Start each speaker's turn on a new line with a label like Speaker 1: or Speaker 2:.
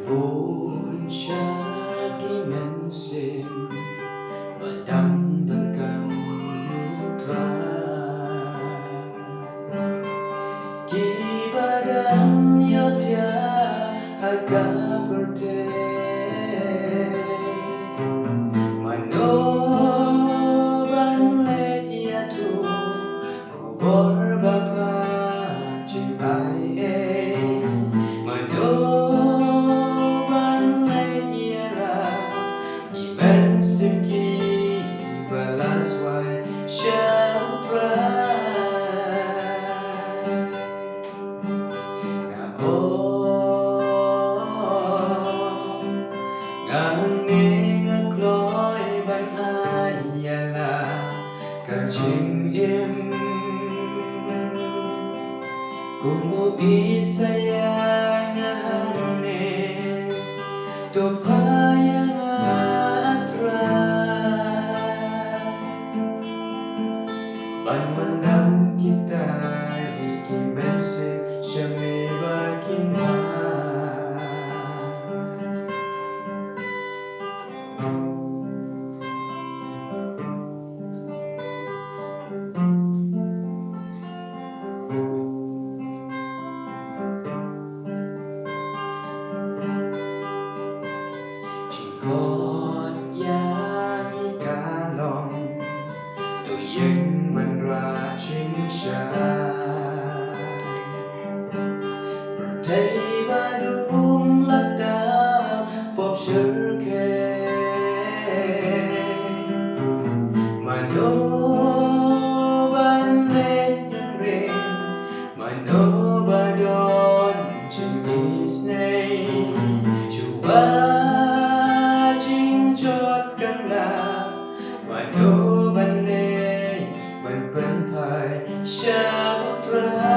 Speaker 1: Puncak imensim padam dan kemutra Kibadan yotya agak berde Manoban leyatu kubor bapa cintai Manoban leyara imensiki balaswai syautra Ngahing ngakloy ban ayala kajing im Kumu isaya ngahane topaya ngatra Ban malam kita ikin mesik syami bakinha Chikot yang ikalong tuyeng manra chinh shai Thấy ba đúng là ta bóp chữ kê Mà nô ban lên những rình Mà nô ba đón chân Disney Chú ba chinh chót căng là Mà nô ban lên ban ban phai xa bóp ra